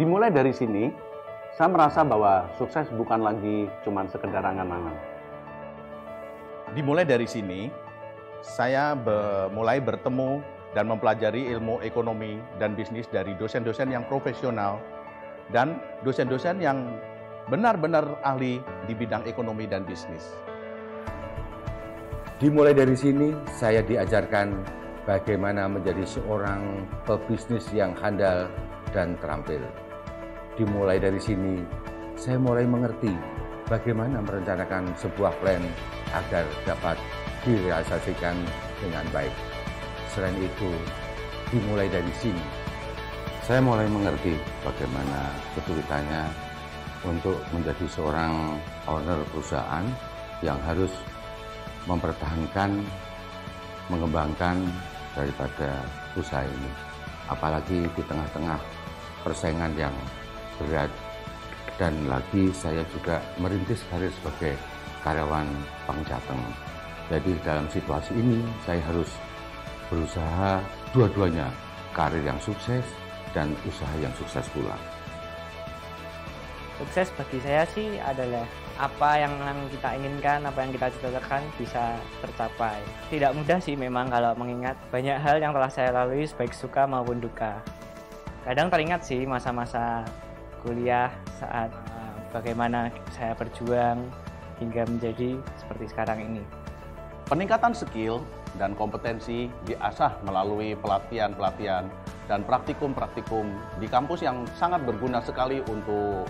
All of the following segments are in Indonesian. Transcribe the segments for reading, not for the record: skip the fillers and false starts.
Dimulai dari sini, saya merasa bahwa sukses bukan lagi cuma sekedar angan-angan. Dimulai dari sini, saya mulai bertemu dan mempelajari ilmu ekonomi dan bisnis dari dosen-dosen yang profesional dan dosen-dosen yang benar-benar ahli di bidang ekonomi dan bisnis. Dimulai dari sini, saya diajarkan bagaimana menjadi seorang pebisnis yang handal dan terampil. Dimulai dari sini, saya mulai mengerti bagaimana merencanakan sebuah plan agar dapat direalisasikan dengan baik. Selain itu, dimulai dari sini, saya mulai mengerti bagaimana kesulitannya untuk menjadi seorang owner perusahaan yang harus mempertahankan, mengembangkan daripada usaha ini. Apalagi di tengah-tengah persaingan yang berat. Dan lagi saya juga merintis karir sebagai karyawan Bank Jateng. Jadi dalam situasi ini saya harus berusaha dua-duanya, karir yang sukses dan usaha yang sukses pula. Sukses bagi saya sih adalah apa yang kita inginkan, apa yang kita cita-citakan bisa tercapai. Tidak mudah sih memang kalau mengingat banyak hal yang telah saya lalui baik suka maupun duka. Kadang teringat sih masa-masa kuliah saat bagaimana saya berjuang hingga menjadi seperti sekarang ini. Peningkatan skill dan kompetensi diasah melalui pelatihan-pelatihan dan praktikum-praktikum di kampus yang sangat berguna sekali untuk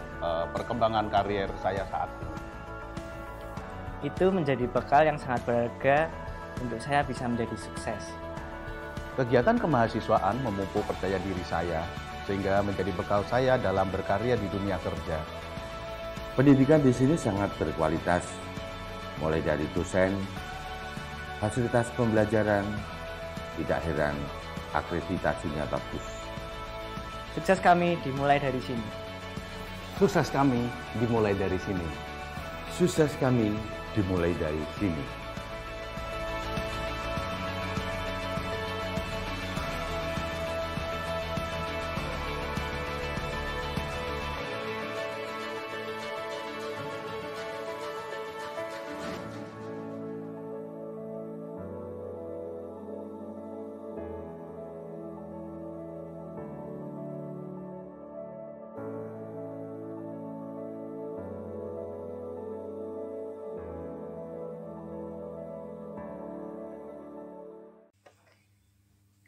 perkembangan karir saya saat ini. Itu menjadi bekal yang sangat berharga untuk saya bisa menjadi sukses. Kegiatan kemahasiswaan memupuk percaya diri saya sehingga menjadi bekal saya dalam berkarya di dunia kerja. Pendidikan di sini sangat berkualitas, mulai dari dosen, fasilitas pembelajaran, tidak heran akreditasinya bagus. Sukses kami dimulai dari sini. Sukses kami dimulai dari sini. Sukses kami dimulai dari sini.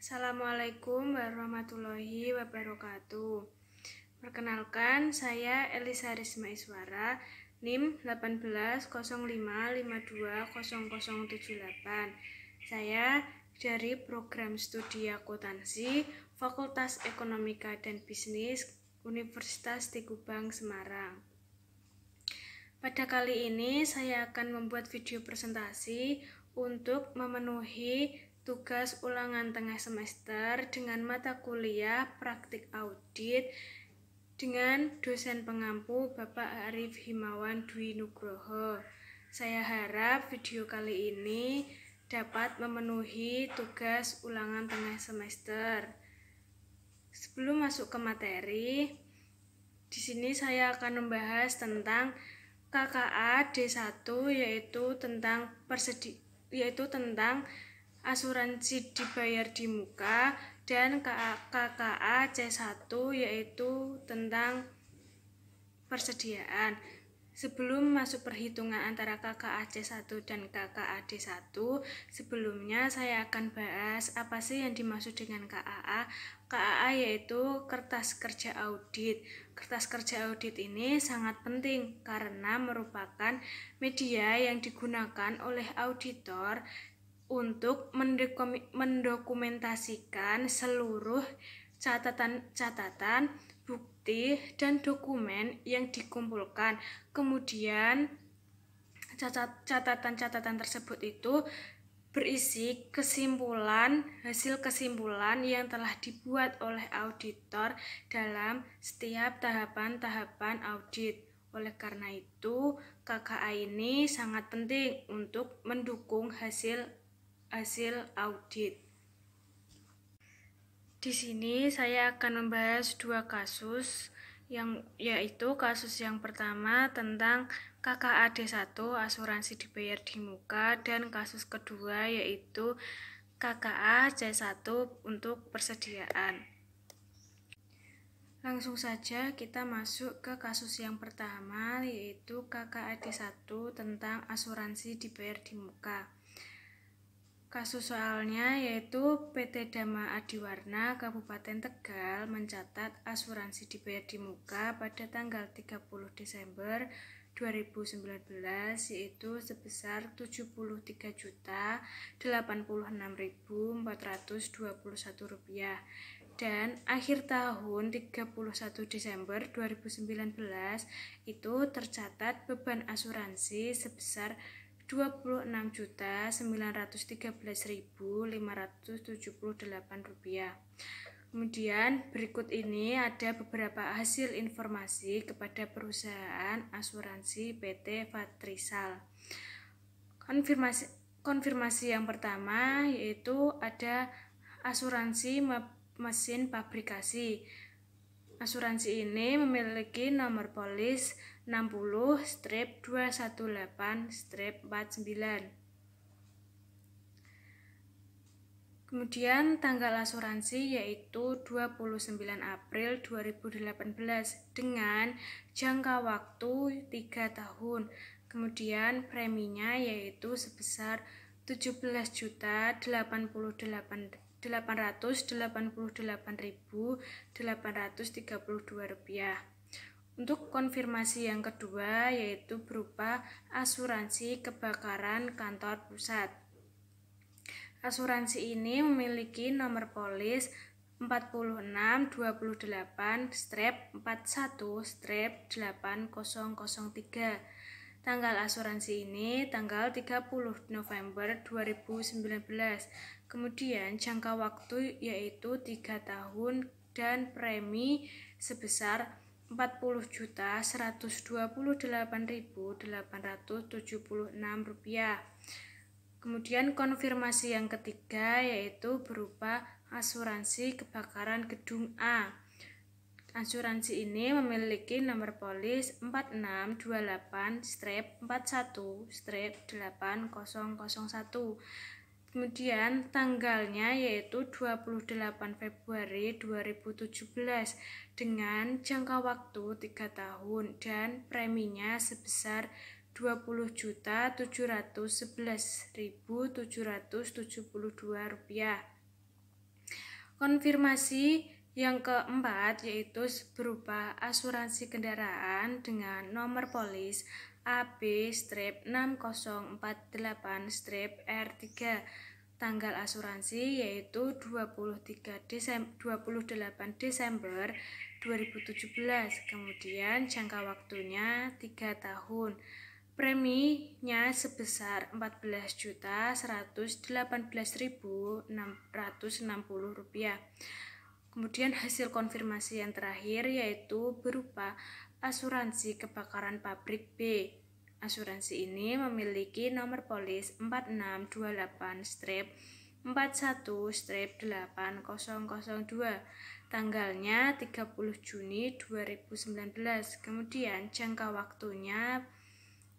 Assalamualaikum warahmatullahi wabarakatuh. Perkenalkan, saya Elisa Risma Iswara, NIM 1805520078. Saya dari Program Studi Akuntansi Fakultas Ekonomika dan Bisnis Universitas Tigubang, Semarang. Pada kali ini saya akan membuat video presentasi untuk memenuhi tugas ulangan tengah semester dengan mata kuliah praktik audit dengan dosen pengampu Bapak Arif Himawan Dwi Nugroho. Saya harap video kali ini dapat memenuhi tugas ulangan tengah semester. Sebelum masuk ke materi, di sini saya akan membahas tentang KKA D1 yaitu tentang asuransi dibayar di muka, dan KKA C1 yaitu tentang persediaan. Sebelum masuk perhitungan antara KKA C1 dan KKA D1, sebelumnya saya akan bahas apa sih yang dimaksud dengan KAA. KAA yaitu kertas kerja audit. Kertas kerja audit ini sangat penting karena merupakan media yang digunakan oleh auditor untuk mendokumentasikan seluruh catatan, bukti, dan dokumen yang dikumpulkan. Kemudian catatan-catatan tersebut itu berisi hasil kesimpulan yang telah dibuat oleh auditor dalam setiap tahapan-tahapan audit. Oleh karena itu, KKA ini sangat penting untuk mendukung hasil audit. Di sini saya akan membahas dua kasus. yaitu kasus yang pertama tentang KKA D1 asuransi dibayar di muka, dan kasus kedua yaitu KKA C1 untuk persediaan. Langsung saja kita masuk ke kasus yang pertama, yaitu KKA D1 tentang asuransi dibayar di muka. Kasus soalnya yaitu PT Dhamma Adiwarna Kabupaten Tegal mencatat asuransi dibayar di muka pada tanggal 30 Desember 2019 yaitu sebesar Rp76.421 dan akhir tahun 31 Desember 2019 itu tercatat beban asuransi sebesar Rp26.913.578. Kemudian berikut ini ada beberapa hasil informasi kepada perusahaan asuransi PT Fatrisal. Konfirmasi yang pertama yaitu ada asuransi mesin pabrikasi. Asuransi ini memiliki nomor polis 60-218-49. Kemudian tanggal asuransi yaitu 29 April 2018 dengan jangka waktu 3 tahun. Kemudian preminya yaitu sebesar Rp888.832. Untuk konfirmasi yang kedua yaitu berupa asuransi kebakaran kantor pusat. Asuransi ini memiliki nomor polis 46-28-41-8003. Tanggal asuransi ini tanggal 30 November 2019. Kemudian jangka waktu yaitu 3 tahun dan premi sebesar Rp40.128.876. Kemudian konfirmasi yang ketiga yaitu berupa asuransi kebakaran gedung A. Asuransi ini memiliki nomor polis 4628-41-8001. Kemudian tanggalnya yaitu 28 Februari 2017 dengan jangka waktu 3 tahun dan preminya sebesar Rp20.711.772. Konfirmasi yang keempat yaitu berupa asuransi kendaraan dengan nomor polis AB-6048-R3. Tanggal asuransi yaitu 28 Desember 2017. Kemudian jangka waktunya 3 tahun. Preminya sebesar Rp14.118.660. Kemudian hasil konfirmasi yang terakhir yaitu berupa asuransi kebakaran pabrik B. Asuransi ini memiliki nomor polis 4628-41-8002. Tanggalnya 30 Juni 2019. Kemudian jangka waktunya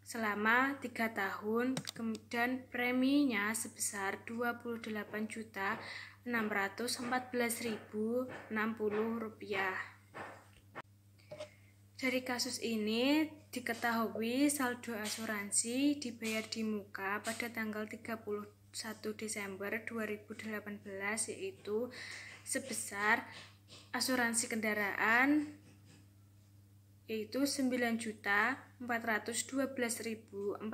selama 3 tahun dan preminya sebesar Rp28.614.060. Dari kasus ini diketahui saldo asuransi dibayar di muka pada tanggal 31 Desember 2018 yaitu sebesar asuransi kendaraan yaitu Rp9.412.440.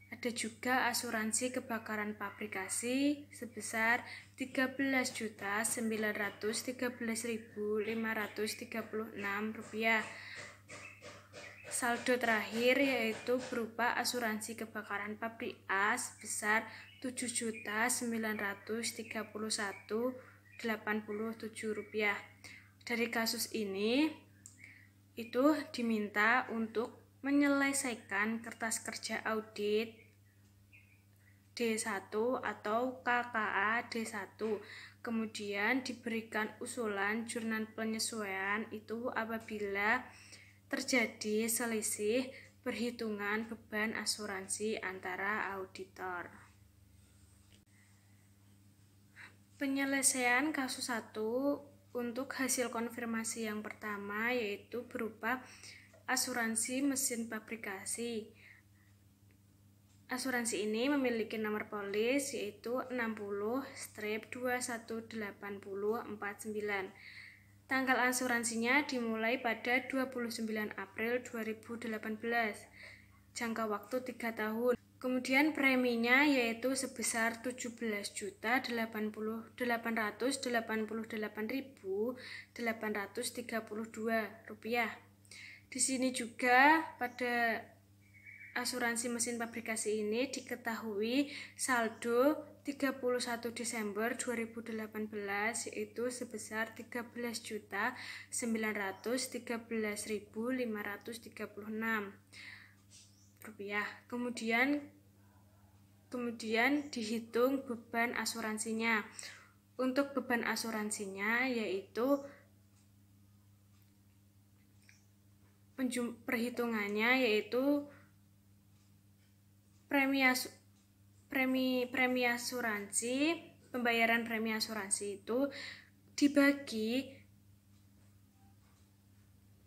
Ada juga asuransi kebakaran pabrikasi sebesar Rp13.913.536. Saldo terakhir yaitu berupa asuransi kebakaran pabrik A sebesar Rp7.931.87. Dari kasus ini itu diminta untuk menyelesaikan kertas kerja audit D1 atau KKA D1. Kemudian diberikan usulan jurnal penyesuaian itu apabila terjadi selisih perhitungan beban asuransi antara auditor. Penyelesaian kasus 1 untuk hasil konfirmasi yang pertama yaitu berupa asuransi mesin pabrikasi. Asuransi ini memiliki nomor polis yaitu 60-2180049. Tanggal asuransinya dimulai pada 29 April 2018. Jangka waktu 3 tahun. Kemudian preminya yaitu sebesar Rp7.888.832. Di sini juga pada asuransi mesin pabrikasi ini diketahui saldo 31 Desember 2018 yaitu sebesar Rp913.536. Kemudian dihitung beban asuransinya. Untuk beban asuransinya yaitu perhitungannya yaitu premi asuransi, pembayaran premi asuransi itu dibagi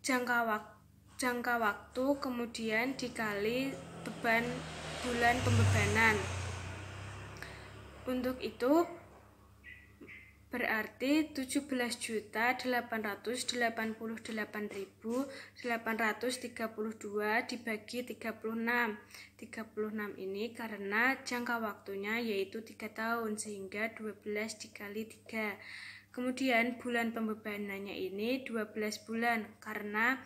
jangka waktu kemudian dikali beban bulan pembebanan. Untuk itu berarti 17.888.832 dibagi 36. 36 ini karena jangka waktunya yaitu 3 tahun sehingga 12 dikali 3. Kemudian bulan pembebanannya ini 12 bulan karena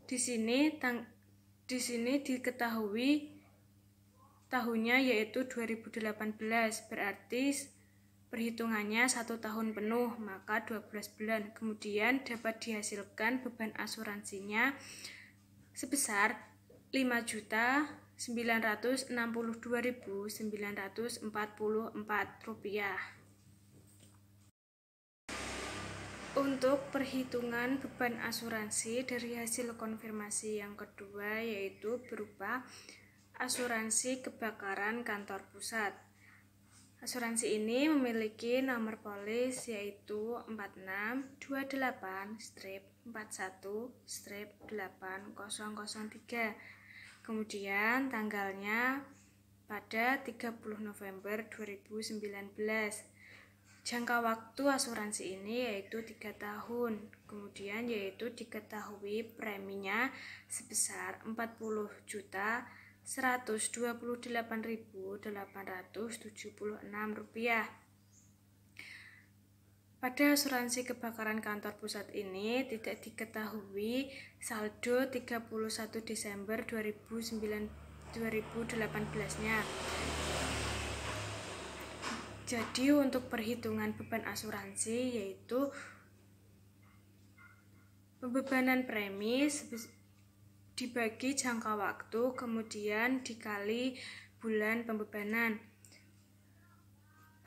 di sini diketahui tahunnya yaitu 2018, berarti perhitungannya 1 tahun penuh, maka 12 bulan. Kemudian dapat dihasilkan beban asuransinya sebesar Rp5.962.944. Untuk perhitungan beban asuransi dari hasil konfirmasi yang kedua yaitu berupa asuransi kebakaran kantor pusat. Asuransi ini memiliki nomor polis yaitu 46-28-41-8003. Kemudian tanggalnya pada 30 November 2019. Jangka waktu asuransi ini yaitu 3 tahun. Kemudian yaitu diketahui preminya sebesar Rp128.876. Pada asuransi kebakaran kantor pusat ini tidak diketahui saldo 31 Desember 2018-nya. Jadi untuk perhitungan beban asuransi yaitu pembebanan premi dibagi jangka waktu kemudian dikali bulan pembebanan.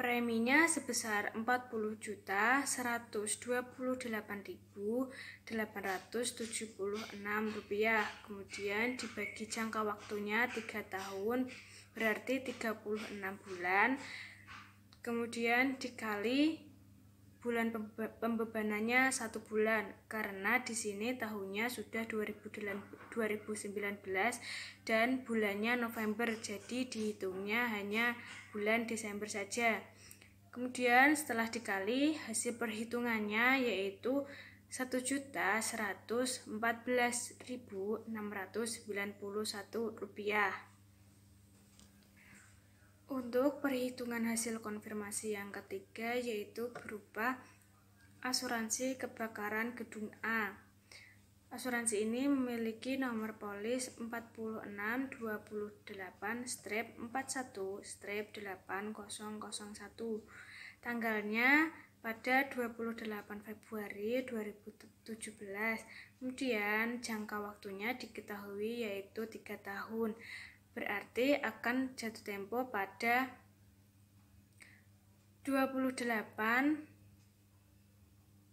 Preminya sebesar Rp41.828.876. Kemudian dibagi jangka waktunya 3 tahun berarti 36 bulan. Kemudian dikali bulan pembebanannya 1 bulan karena di sini tahunnya sudah 2019 dan bulannya November, jadi dihitungnya hanya bulan Desember saja. Kemudian setelah dikali hasil perhitungannya yaitu Rp1.114.691. Untuk perhitungan hasil konfirmasi yang ketiga yaitu berupa asuransi kebakaran gedung A. Asuransi ini memiliki nomor polis 46-28-41-8001. Tanggalnya pada 28 Februari 2017. Kemudian jangka waktunya diketahui yaitu 3 tahun. Berarti akan jatuh tempo pada 28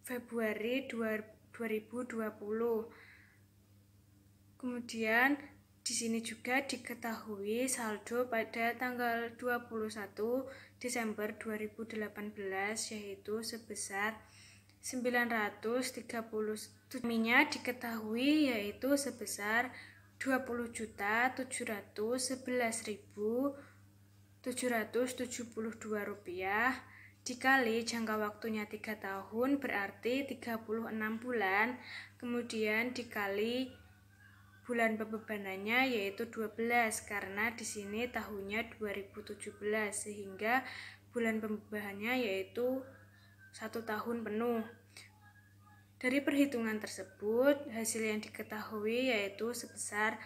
Februari 2020. Kemudian di sini juga diketahui saldo pada tanggal 21 Desember 2018 yaitu sebesar 930. Nya diketahui yaitu sebesar 20.711.772 rupiah dikali jangka waktunya 3 tahun berarti 36 bulan, kemudian dikali bulan pembebanannya yaitu 12 karena di sini tahunnya 2017 sehingga bulan pembebanannya yaitu 1 tahun penuh. Dari perhitungan tersebut hasil yang diketahui yaitu sebesar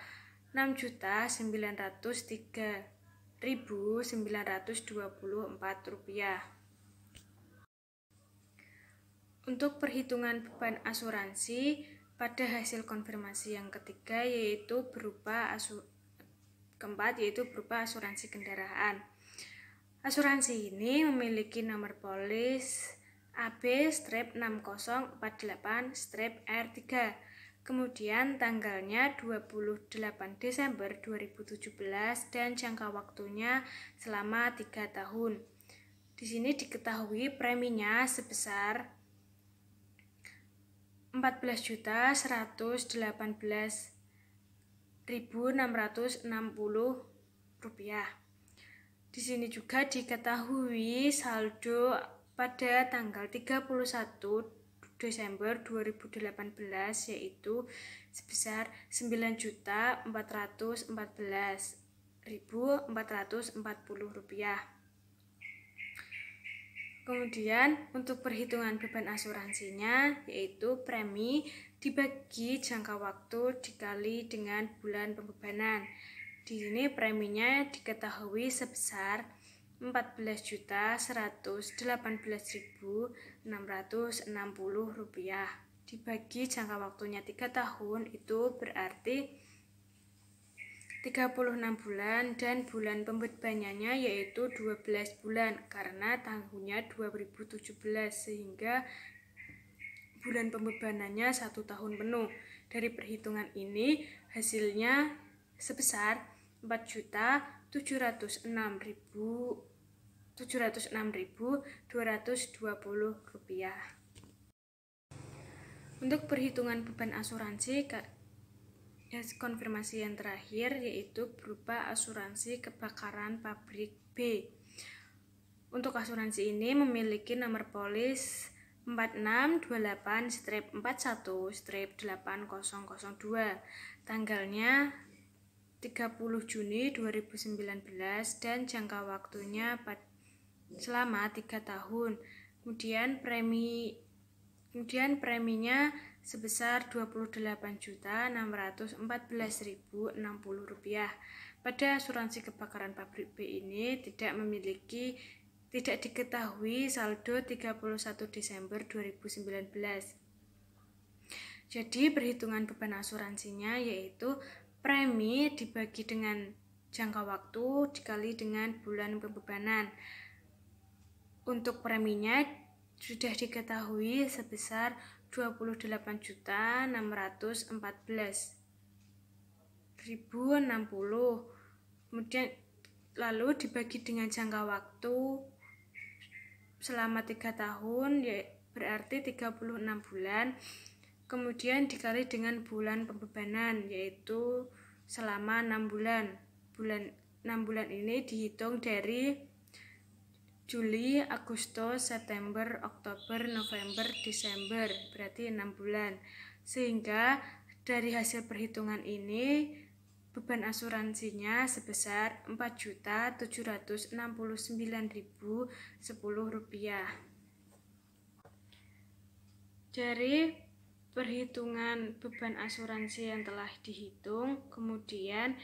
6.903.924 rupiah. Untuk perhitungan beban asuransi pada hasil konfirmasi yang ketiga yaitu berupa asuransi kendaraan. Asuransi ini memiliki nomor polis AB-6048-R3. Kemudian tanggalnya 28 Desember 2017 dan jangka waktunya selama 3 tahun. Di sini diketahui preminya sebesar 14.118.660 rupiah. Di sini juga diketahui saldo pada tanggal 31 Desember 2018 yaitu sebesar 9.414.440 rupiah. Kemudian untuk perhitungan beban asuransinya yaitu premi dibagi jangka waktu dikali dengan bulan pembebanan. Di sini preminya diketahui sebesar 14.118.660 rupiah dibagi jangka waktunya 3 tahun itu berarti 36 bulan dan bulan pembebanannya yaitu 12 bulan karena tahunnya 2017 sehingga bulan pembebanannya 1 tahun penuh. Dari perhitungan ini hasilnya sebesar 4.706.220 rupiah. Untuk perhitungan beban asuransi konfirmasi yang terakhir yaitu berupa asuransi kebakaran pabrik B. Untuk asuransi ini memiliki nomor polis 4628-41-8002. Tanggalnya 30 Juni 2019 dan jangka waktunya selama 3 tahun. Kemudian preminya sebesar 28.614.060 rupiah. Pada asuransi kebakaran pabrik B ini tidak diketahui saldo 31 Desember 2019. Jadi perhitungan beban asuransinya yaitu premi dibagi dengan jangka waktu dikali dengan bulan pembebanan. Untuk preminya sudah diketahui sebesar 28.614.060. Kemudian lalu dibagi dengan jangka waktu selama 3 tahun berarti 36 bulan. Kemudian dikali dengan bulan pembebanan yaitu selama 6 bulan. 6 bulan ini dihitung dari Juli, Agustus, September, Oktober, November, Desember, berarti 6 bulan. Sehingga dari hasil perhitungan ini beban asuransinya sebesar 4.769.010 rupiah. Dari perhitungan beban asuransi yang telah dihitung, kemudian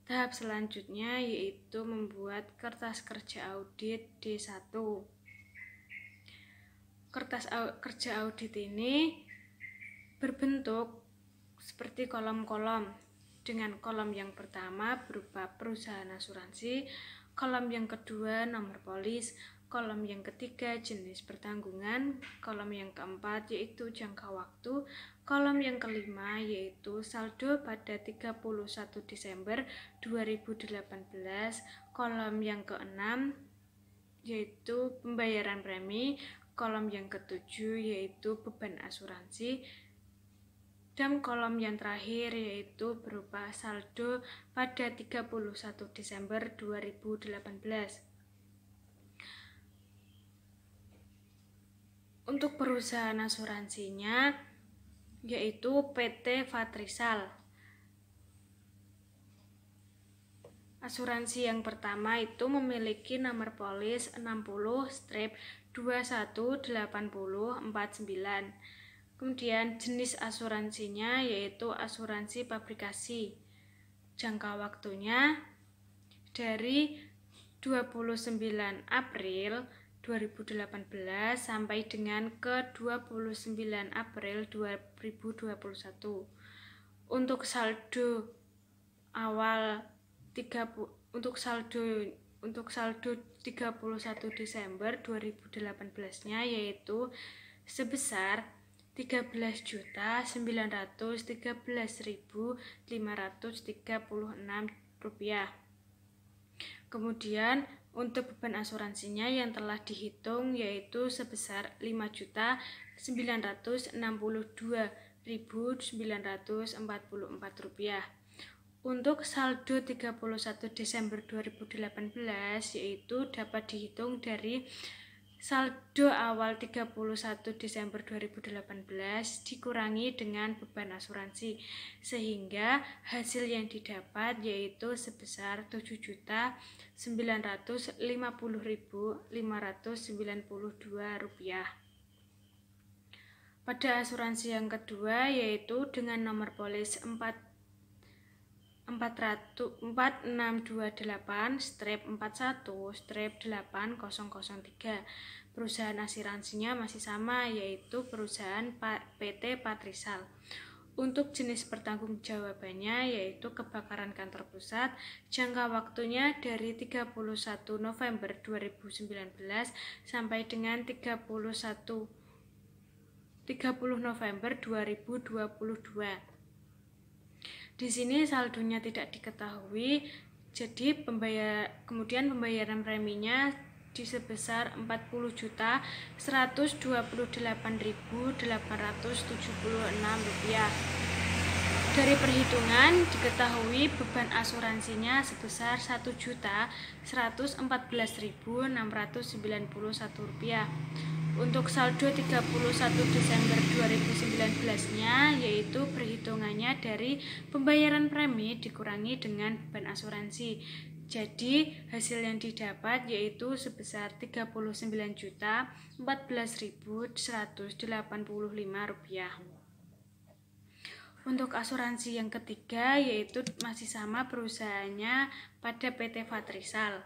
tahap selanjutnya yaitu membuat kertas kerja audit D1. Kertas kerja audit ini berbentuk seperti kolom-kolom, dengan kolom yang pertama berupa perusahaan asuransi, kolom yang kedua nomor polis, kolom yang ketiga jenis pertanggungan, kolom yang keempat yaitu jangka waktu, kolom yang kelima yaitu saldo pada 31 Desember 2018, kolom yang keenam yaitu pembayaran premi, kolom yang ketujuh yaitu beban asuransi, dan kolom yang terakhir yaitu berupa saldo pada 31 Desember 2018. Untuk perusahaan asuransinya yaitu PT Fatrisal. Asuransi yang pertama itu memiliki nomor polis 60-218049. Kemudian jenis asuransinya yaitu asuransi pabrikasi. Jangka waktunya dari 29 April 2018 sampai dengan ke 29 April 2021. Untuk saldo awal 31 Desember 2018-nya yaitu sebesar Rp13.913.536. Kemudian untuk beban asuransinya yang telah dihitung yaitu sebesar Rp5.092.944. Untuk saldo 31 Desember 2018 yaitu dapat dihitung dari saldo awal 31 Desember 2018 dikurangi dengan beban asuransi, sehingga hasil yang didapat yaitu sebesar Rp7.950.592. Pada asuransi yang kedua yaitu dengan nomor polis 4628-41-8003. Perusahaan asuransinya masih sama yaitu perusahaan PT Patrisal. Untuk jenis pertanggungjawabannya yaitu kebakaran kantor pusat, jangka waktunya dari 31 November 2019 sampai dengan 30 November 2022. Di sini saldonya tidak diketahui, jadi kemudian pembayaran preminya di sebesar Rp41.288.876. Dari perhitungan diketahui beban asuransinya sebesar Rp1.114.691. Untuk saldo 31 Desember 2019-nya yaitu perhitungannya dari pembayaran premi dikurangi dengan beban asuransi. Jadi hasil yang didapat yaitu sebesar Rp39.014.185. Untuk asuransi yang ketiga yaitu masih sama perusahaannya pada PT Fatrisal.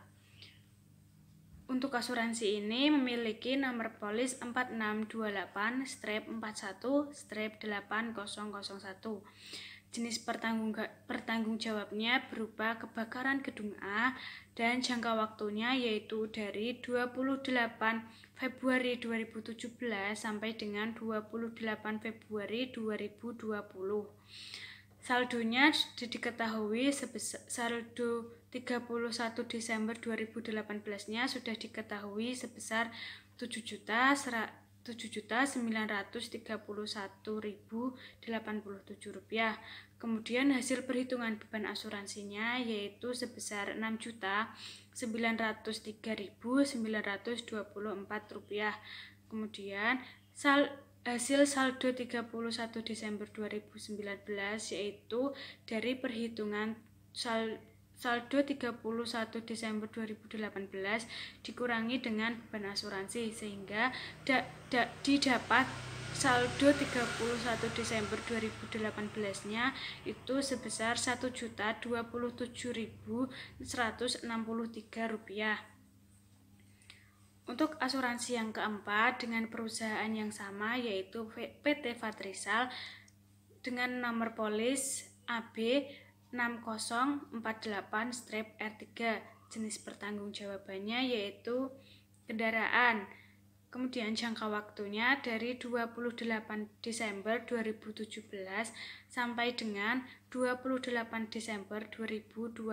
Untuk asuransi ini memiliki nomor polis 4628-41-8001. Jenis pertanggungjawabnya berupa kebakaran gedung A dan jangka waktunya yaitu dari 28 Februari 2017 sampai dengan 28 Februari 2020. Saldonya diketahui saldo 31 Desember 2018-nya sudah diketahui sebesar Rp7.931.087. Kemudian hasil perhitungan beban asuransinya yaitu sebesar Rp6.903.924. Kemudian hasil saldo 31 Desember 2019 yaitu dari perhitungan saldo 31 Desember 2018 dikurangi dengan beban asuransi, sehingga didapat saldo 31 Desember 2018-nya itu sebesar Rp1.027.163. Untuk asuransi yang keempat dengan perusahaan yang sama yaitu PT Fatrisal dengan nomor polis AB 6048-R3. Jenis pertanggungjawabannya yaitu kendaraan. Kemudian jangka waktunya dari 28 Desember 2017 sampai dengan 28 Desember 2020.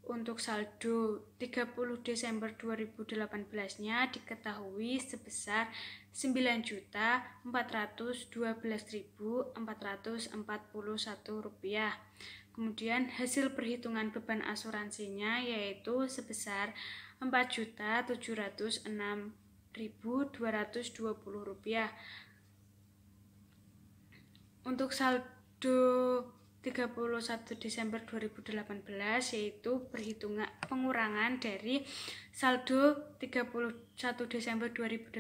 Untuk saldo 30 Desember 2018-nya diketahui sebesar Rp9.412.441. Kemudian hasil perhitungan beban asuransinya yaitu sebesar Rp4.706.220. Untuk saldo 31 Desember 2018 yaitu pengurangan dari saldo 31 Desember 2018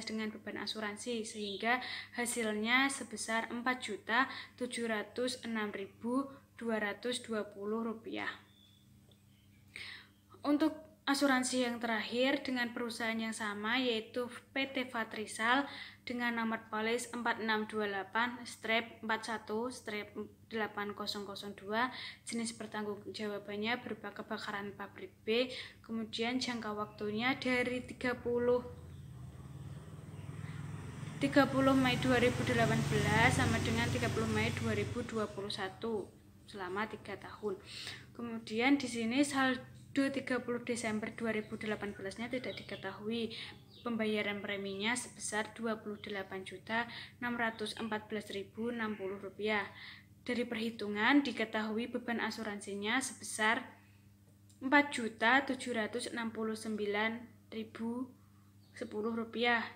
dengan beban asuransi, sehingga hasilnya sebesar Rp4.706.220. Untuk asuransi yang terakhir dengan perusahaan yang sama yaitu PT Fatrisal dengan nomor polis 4628-41-8002, jenis pertanggungjawabannya berupa kebakaran pabrik B, kemudian jangka waktunya dari 30 Mei 2018 sama dengan 30 Mei 2021 selama 3 tahun. Kemudian di sini saldo 30 Desember 2018-nya tidak diketahui. Pembayaran preminya sebesar Rp28.614.060. Dari perhitungan diketahui beban asuransinya sebesar Rp4.769.010.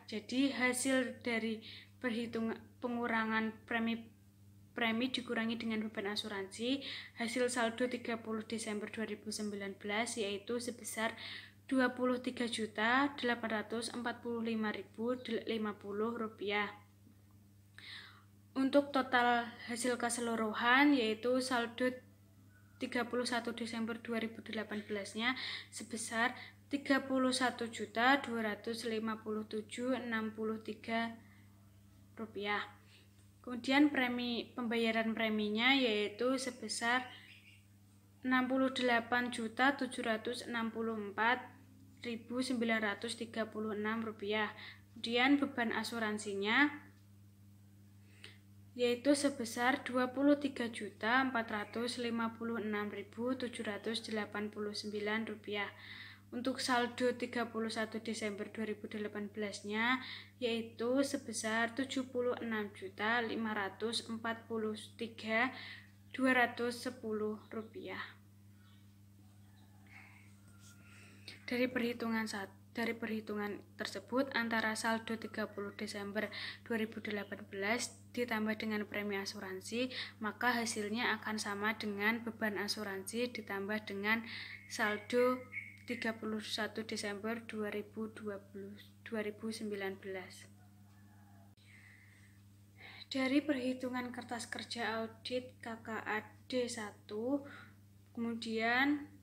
Jadi hasil dari perhitungan pengurangan premi dikurangi dengan beban asuransi, hasil saldo 30 Desember 2019 yaitu sebesar Rp23.845.050. Untuk total hasil keseluruhan yaitu saldo 31 Desember 2018-nya sebesar Rp31.257.63. Kemudian pembayaran preminya yaitu sebesar Rp68.764.936. Kemudian beban asuransinya yaitu sebesar Rp23.456.789. Untuk saldo 31 Desember 2018-nya yaitu sebesar Rp76.543.210. Dari perhitungan tersebut, antara saldo 30 Desember 2018 ditambah dengan premi asuransi, maka hasilnya akan sama dengan beban asuransi ditambah dengan saldo 31 Desember 2019. Dari perhitungan kertas kerja audit KKA D1, kemudian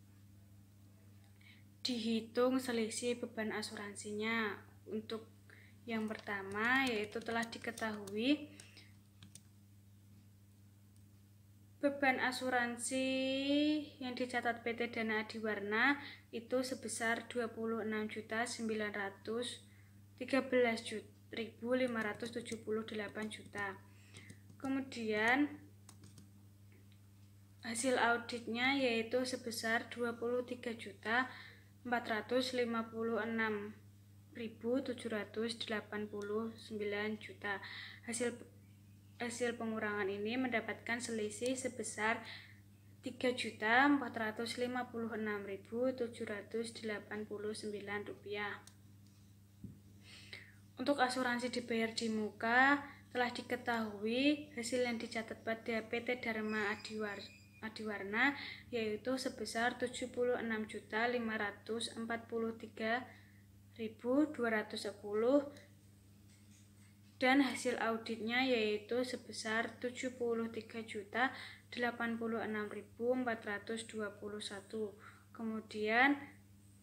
dihitung selisih beban asuransinya. Untuk yang pertama yaitu telah diketahui beban asuransi yang dicatat PT Dana Adiwarna itu sebesar Rp26.913.578. Kemudian hasil auditnya yaitu sebesar Rp23.456.789. Hasil pengurangan ini mendapatkan selisih sebesar Rp3.456.789. Untuk asuransi dibayar di muka telah diketahui hasil yang dicatat pada PT Dharma Adiwarna yaitu sebesar Rp76.543.210 dan hasil auditnya yaitu sebesar Rp73.086.421. Kemudian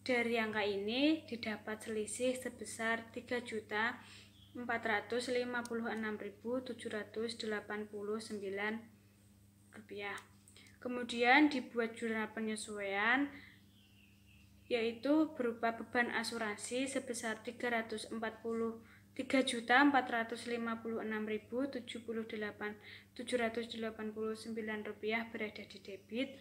dari angka ini didapat selisih sebesar Rp3.456.789. Kemudian dibuat jurnal penyesuaian yaitu berupa beban asuransi sebesar Rp346.789 berada di debit.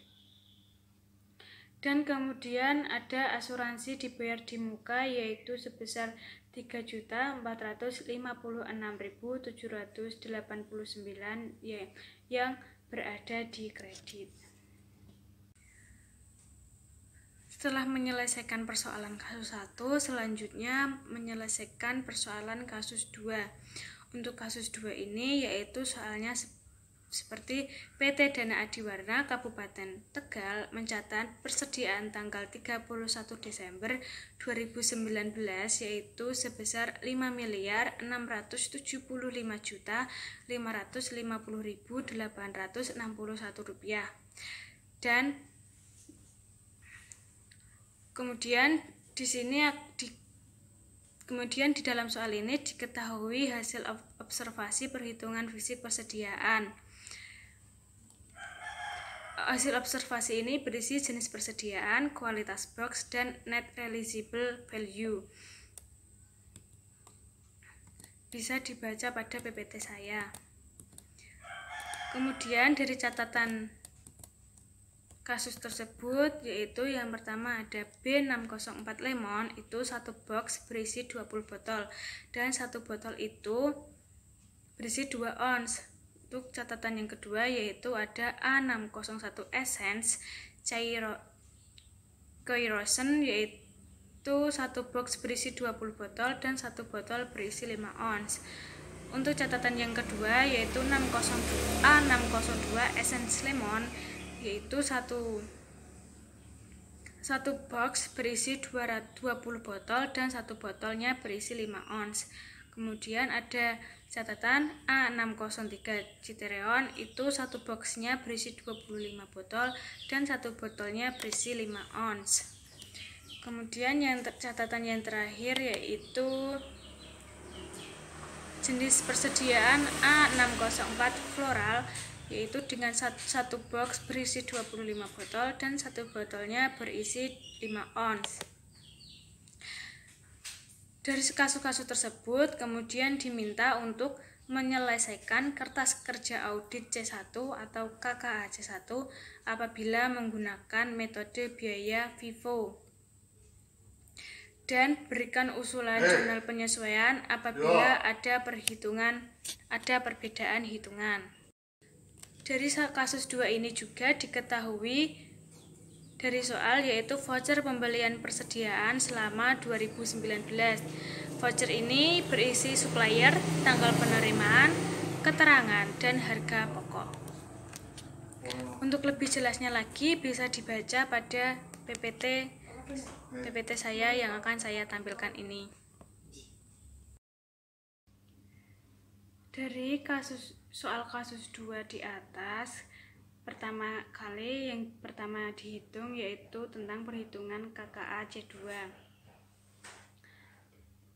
Dan kemudian ada asuransi dibayar di muka yaitu sebesar Rp3.456.789 yang berada di kredit. Setelah menyelesaikan persoalan kasus 1, selanjutnya menyelesaikan persoalan kasus 2. Untuk kasus 2 ini yaitu soalnya seperti PT Dana Adiwarna Kabupaten Tegal mencatat persediaan tanggal 31 Desember 2019 yaitu sebesar Rp5.675.860.861 dan kemudian di dalam soal ini diketahui hasil observasi perhitungan fisik persediaan. Hasil observasi ini berisi jenis persediaan, kualitas box, dan net realizable value. Bisa dibaca pada PPT saya. Kemudian dari catatan kasus tersebut yaitu yang pertama ada B604 Lemon, itu satu box berisi 20 botol dan satu botol itu berisi 2 ons. Untuk catatan yang kedua yaitu ada A601 Essence Kerosene, yaitu satu box berisi 20 botol dan satu botol berisi 5 ons. Untuk catatan yang kedua yaitu A602 Essence Lemon, yaitu satu box berisi 20 botol dan satu botolnya berisi 5 ons. Kemudian ada catatan A603 Citereon, itu satu boxnya berisi 25 botol dan satu botolnya berisi 5 ons. Kemudian catatan yang terakhir yaitu jenis persediaan A604 Floral, yaitu dengan satu box berisi 25 botol dan satu botolnya berisi 5 ons. Dari kasus-kasus tersebut kemudian diminta untuk menyelesaikan kertas kerja audit C1 atau KKA C1 apabila menggunakan metode biaya FIFO, dan berikan usulan jurnal penyesuaian apabila ada perbedaan hitungan. Dari kasus 2 ini juga diketahui dari soal yaitu voucher pembelian persediaan selama 2019. Voucher ini berisi supplier, tanggal penerimaan, keterangan, dan harga pokok. Untuk lebih jelasnya lagi bisa dibaca pada PPT saya yang akan saya tampilkan ini. Dari soal kasus 2 di atas, yang pertama dihitung yaitu tentang perhitungan KKA C2.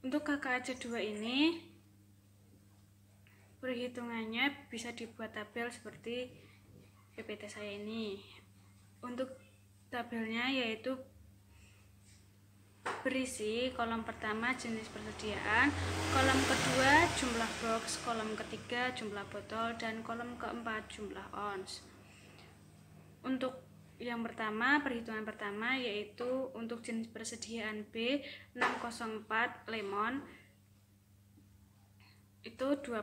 Untuk KKA C2 ini perhitungannya bisa dibuat tabel seperti PPT saya ini. Untuk tabelnya yaitu berisi kolom pertama jenis persediaan, kolom kedua jumlah box, kolom ketiga jumlah botol, dan kolom keempat jumlah ons. Untuk yang pertama, perhitungan pertama yaitu untuk jenis persediaan B604 Lemon, itu 2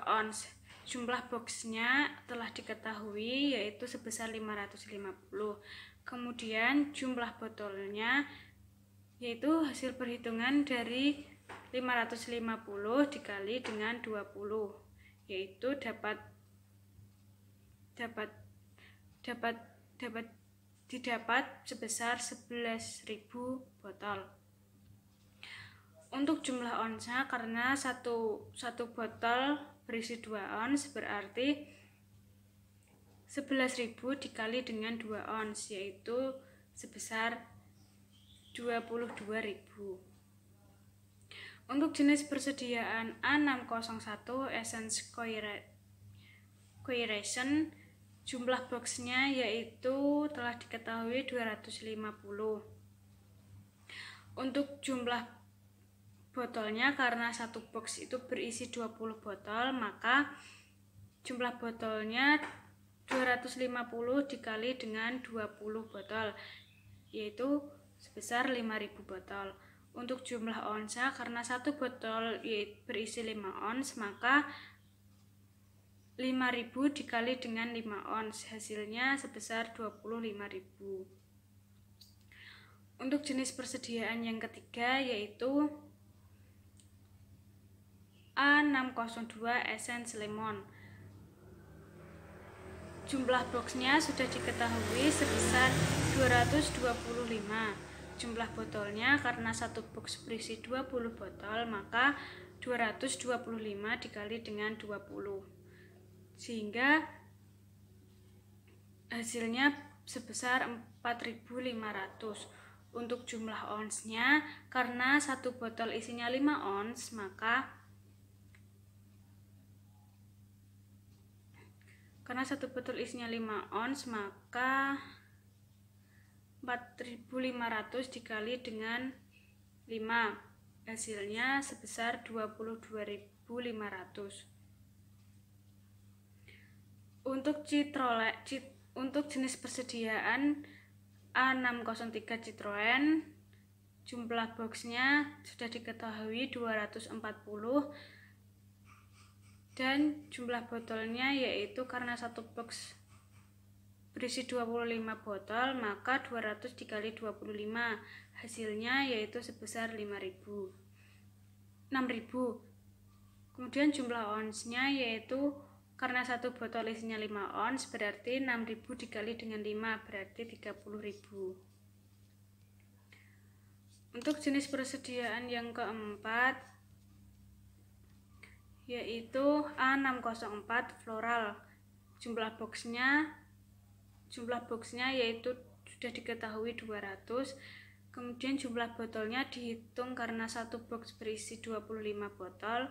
ons. Jumlah boxnya telah diketahui yaitu sebesar 550. Kemudian jumlah botolnya yaitu hasil perhitungan dari 550 dikali dengan 20, yaitu didapat sebesar 11.000 botol. Untuk jumlah onsnya, karena satu botol berisi 2 ons berarti 11.000 dikali dengan 2 ons, yaitu sebesar 22.000. Untuk jenis persediaan A601 Essence Kerosene, jumlah boxnya yaitu telah diketahui 250. Untuk jumlah botolnya, karena satu box itu berisi 20 botol, maka jumlah botolnya 250 dikali dengan 20 botol, yaitu sebesar 5.000 botol. Untuk jumlah onsa, karena satu botol berisi 5 ons, maka 5.000 dikali dengan 5 ons, hasilnya sebesar 25.000. Untuk jenis persediaan yang ketiga yaitu A602 Essence Lemon. Jumlah boxnya sudah diketahui sebesar 225. Jumlah botolnya, karena satu box berisi 20 botol, maka 225 dikali dengan 20, sehingga hasilnya sebesar 4.500. Untuk jumlah onsnya, karena satu botol isinya 5 ons, maka karena satu botol isinya 5 ons, maka 4.500 dikali dengan 5, hasilnya sebesar 22.500. Untuk jenis persediaan A603 Citroen, jumlah boxnya sudah diketahui 240, dan jumlah botolnya yaitu, karena satu box berisi 25 botol, maka 200 dikali 25, hasilnya yaitu sebesar 6.000. Kemudian jumlah onsnya yaitu, karena satu botol isinya 5 ons, berarti 6.000 dikali dengan 5, berarti 30.000. Untuk jenis persediaan yang keempat yaitu A604 Floral. Jumlah boxnya yaitu sudah diketahui 200. Kemudian jumlah botolnya dihitung, karena satu box berisi 25 botol,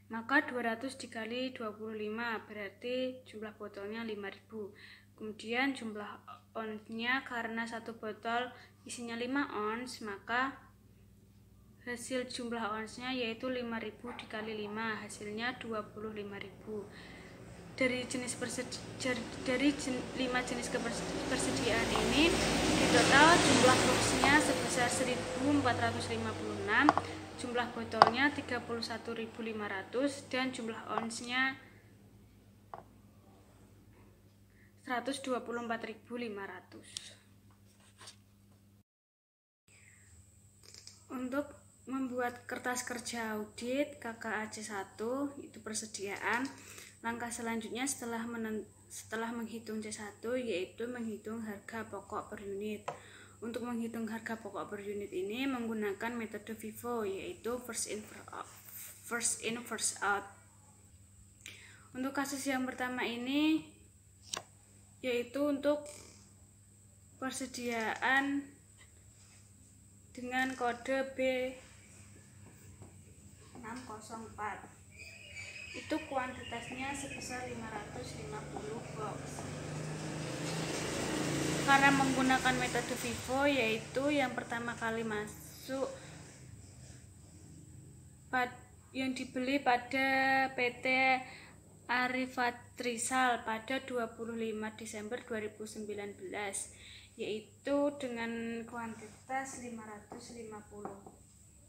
maka 200 dikali 25, berarti jumlah botolnya 5.000. Kemudian jumlah onsnya, karena satu botol isinya 5 ons, maka hasil jumlah onsnya yaitu 5.000 dikali 5, hasilnya 25.000. Dari 5 jenis persediaan ini, di total jumlah boxnya sebesar 1.456, jumlah botolnya 31.500, dan jumlah onsnya 124.500. Untuk membuat kertas kerja audit KKA-C1 itu persediaan, langkah selanjutnya setelah menghitung C1 yaitu menghitung harga pokok per unit. Untuk menghitung harga pokok per unit ini menggunakan metode FIFO, yaitu first in first out. Untuk kasus yang pertama ini yaitu untuk persediaan dengan kode B604, itu kuantitasnya sebesar 550 box. Karena menggunakan metode FIFO, yaitu yang pertama kali masuk yang dibeli pada PT Arifatrisal pada 25 Desember 2019, yaitu dengan kuantitas 550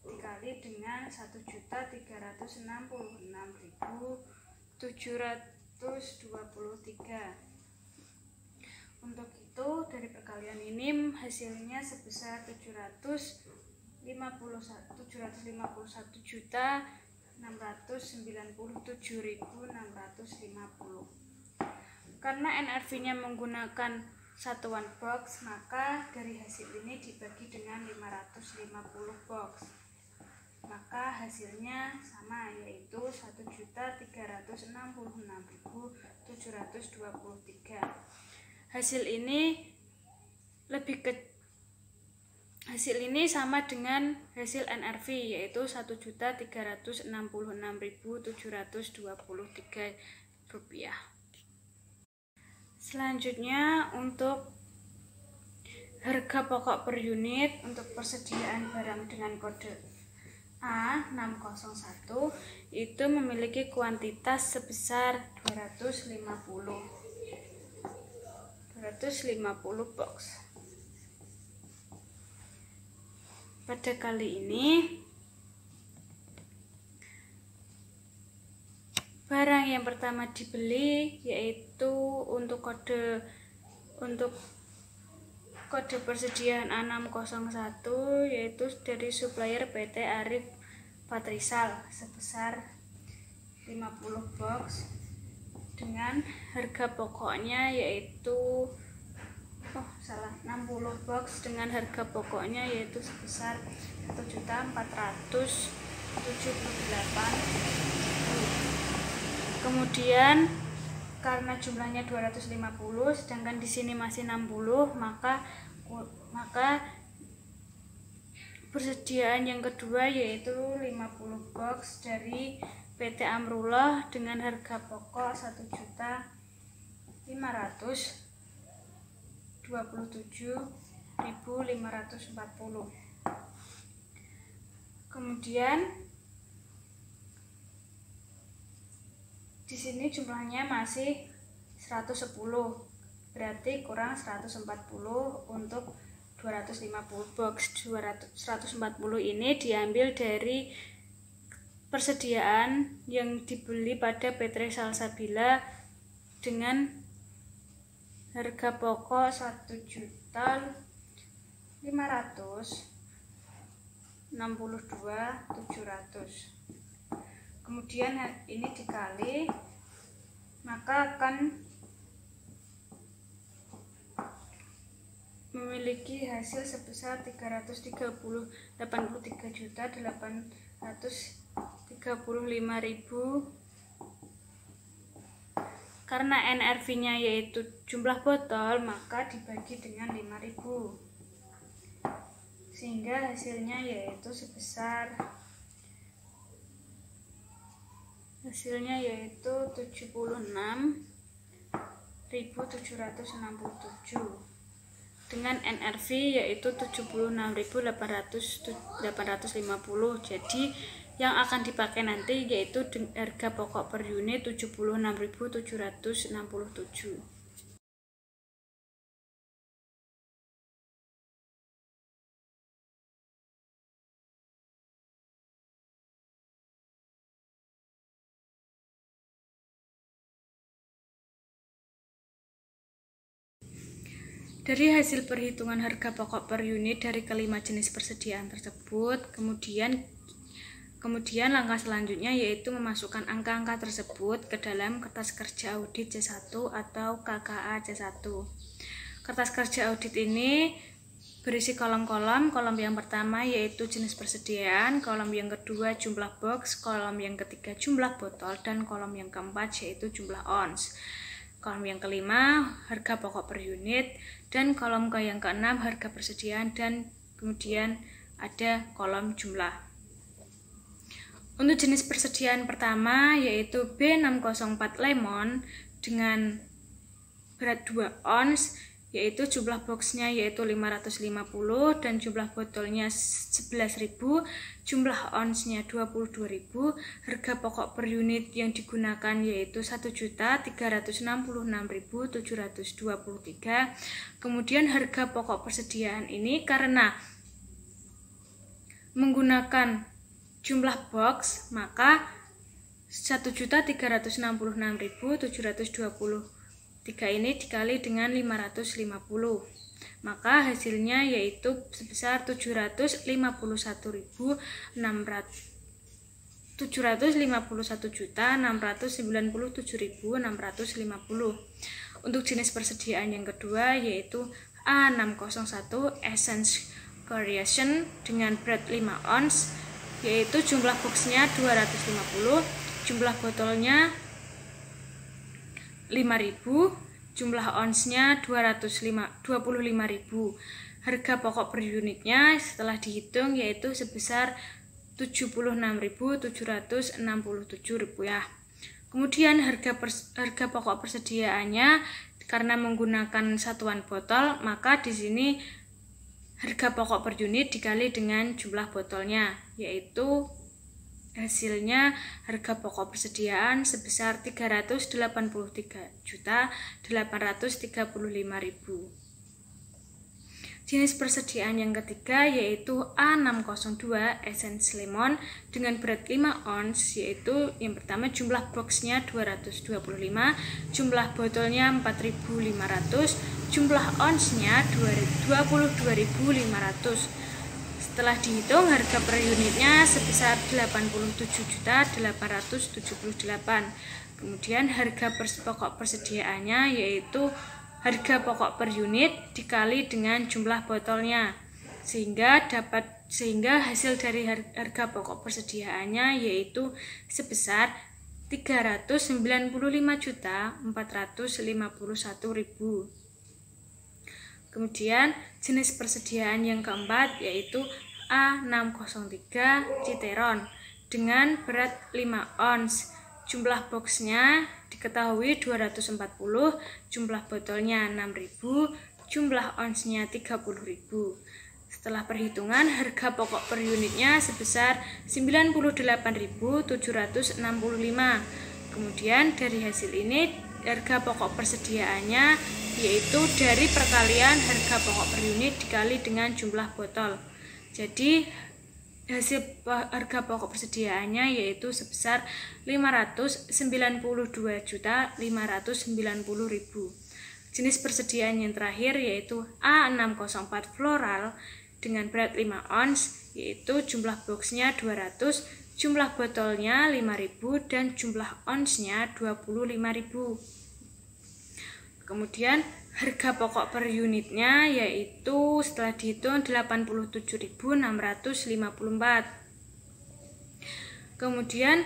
dikali dengan 1.366.723. Untuk itu dari perkalian ini hasilnya sebesar 751.697.650. Karena NRV-nya menggunakan satuan box, maka dari hasil ini dibagi dengan 550 box, maka hasilnya sama, yaitu 1.366.723. Hasil ini sama dengan hasil NRV, yaitu 1.366.723 rupiah. Selanjutnya untuk Harga pokok per unit untuk persediaan barang dengan kode A601 itu memiliki kuantitas sebesar 250 box. Pada kali ini barang yang pertama dibeli yaitu untuk kode persediaan A601 yaitu dari supplier PT Arif Patrisal sebesar 50 box dengan harga pokoknya yaitu 60 box dengan harga pokoknya yaitu sebesar 1.478.000. Kemudian karena jumlahnya 250 sedangkan di sini masih 60, maka persediaan yang kedua yaitu 50 box dari PT Amrullah dengan harga pokok 1.527.540. Kemudian di sini jumlahnya masih 110, berarti kurang 140 untuk 250 box. 140 ini diambil dari persediaan yang dibeli pada PT Salsabila dengan harga pokok 1.562.700. Kemudian ini dikali, maka akan memiliki hasil sebesar 383.835.000. Karena NRV-nya yaitu jumlah botol, maka dibagi dengan 5.000, sehingga hasilnya yaitu sebesar 76.767 dengan NRV yaitu 76.850. Jadi yang akan dipakai nanti yaitu harga pokok per unit 76.767. Dari hasil perhitungan harga pokok per unit dari kelima jenis persediaan tersebut, kemudian langkah selanjutnya yaitu memasukkan angka-angka tersebut ke dalam kertas kerja audit C1 atau KKA C1. Kertas kerja audit ini berisi kolom-kolom. Kolom yang pertama yaitu jenis persediaan, kolom yang kedua jumlah box, kolom yang ketiga jumlah botol, dan kolom yang keempat yaitu jumlah ons. Kolom yang kelima harga pokok per unit, dan kolom yang keenam harga persediaan, dan kemudian ada kolom jumlah. Untuk jenis persediaan pertama yaitu B604 lemon dengan berat 2 ons, yaitu jumlah boxnya yaitu 550 dan jumlah botolnya 11.000, jumlah onsnya 22.000, harga pokok per unit yang digunakan yaitu 1.366.723. Kemudian harga pokok persediaan ini karena menggunakan jumlah box, maka 1.366.723 ini dikali dengan 550, maka hasilnya yaitu sebesar 751.697.697.000. Untuk jenis persediaan yang kedua yaitu A601 Essence Creation dengan berat 5 ons, yaitu jumlah boxnya 250, jumlah botolnya 5.000, jumlah onsnya 25.000. Harga pokok per unitnya setelah dihitung yaitu sebesar 76.767 rupiah. Kemudian harga pokok persediaannya karena menggunakan satuan botol, maka di sini harga pokok per unit dikali dengan jumlah botolnya, yaitu hasilnya harga pokok persediaan sebesar 383.835.000. Jenis persediaan yang ketiga yaitu A602 Essence Lemon dengan berat 5 ons, yaitu yang pertama jumlah boxnya 225, jumlah botolnya 4.500, jumlah onsnya 22.500. Setelah dihitung harga per unitnya sebesar 87.878. Kemudian harga pokok persediaannya yaitu harga pokok per unit dikali dengan jumlah botolnya, sehingga hasil dari harga pokok persediaannya yaitu sebesar 395.451.000. Kemudian jenis persediaan yang keempat yaitu A603 Citeron dengan berat 5 ons. Jumlah boxnya diketahui 240, jumlah botolnya 6.000, jumlah onsnya 30.000. Setelah perhitungan, harga pokok per unitnya sebesar 98.765. Kemudian dari hasil ini, harga pokok persediaannya yaitu dari perkalian harga pokok per unit dikali dengan jumlah botol. Jadi hasil harga pokok persediaannya yaitu sebesar 592.590.000. Jenis persediaan yang terakhir yaitu A604 Floral dengan berat 5 ons, yaitu jumlah boxnya 200, jumlah botolnya 5.000 dan jumlah onsnya 25.000. Kemudian harga pokok per unitnya yaitu setelah dihitung 87.654. Kemudian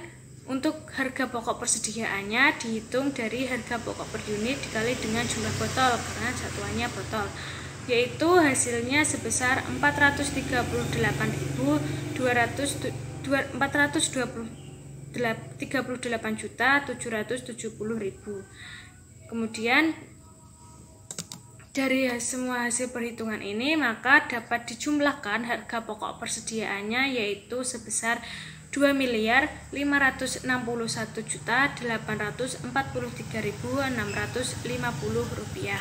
untuk harga pokok persediaannya dihitung dari harga pokok per unit dikali dengan jumlah botol karena satuannya botol, yaitu hasilnya sebesar 438.770.000. Kemudian dari semua hasil perhitungan ini maka dapat dijumlahkan harga pokok persediaannya yaitu sebesar 2.551.843.650 rupiah.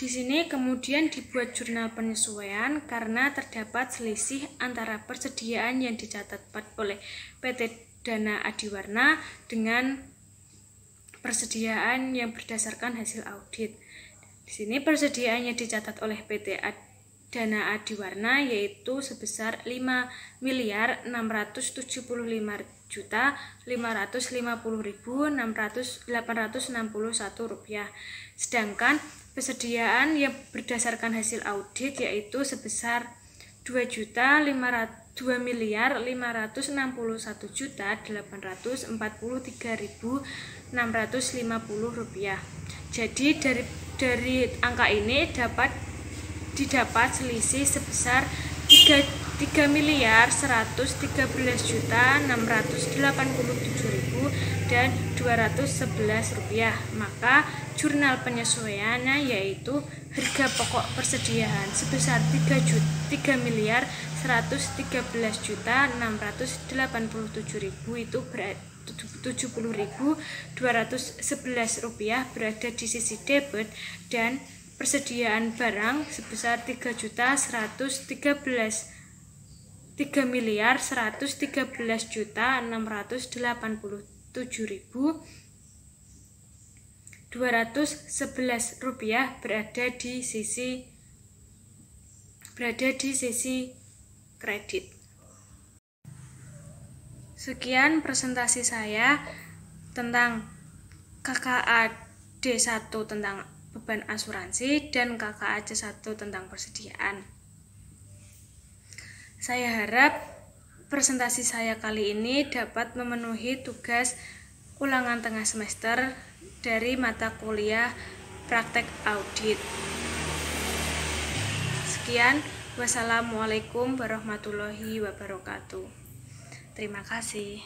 Di sini kemudian dibuat jurnal penyesuaian karena terdapat selisih antara persediaan yang dicatat oleh PT Dana Adiwarna dengan persediaan yang berdasarkan hasil audit. Di sini persediaan yang dicatat oleh PT Dana Adiwarna yaitu sebesar 5.675.550.861 rupiah. Sedangkan persediaan yang berdasarkan hasil audit yaitu sebesar 2.551.843.650 rupiah. Jadi dari angka ini didapat selisih sebesar 3.113.687.211 rupiah. Maka jurnal penyesuaiannya yaitu harga pokok persediaan sebesar 3.113.687.000 itu berarti 70.211 rupiah berada di sisi debit dan persediaan barang sebesar 3.313.687.211 rupiah berada di sisi kredit. Sekian presentasi saya tentang KKA D1 tentang beban asuransi dan KKA C1 tentang persediaan. Saya harap presentasi saya kali ini dapat memenuhi tugas ulangan tengah semester dari mata kuliah praktek audit. Sekian, wassalamualaikum warahmatullahi wabarakatuh. Terima kasih.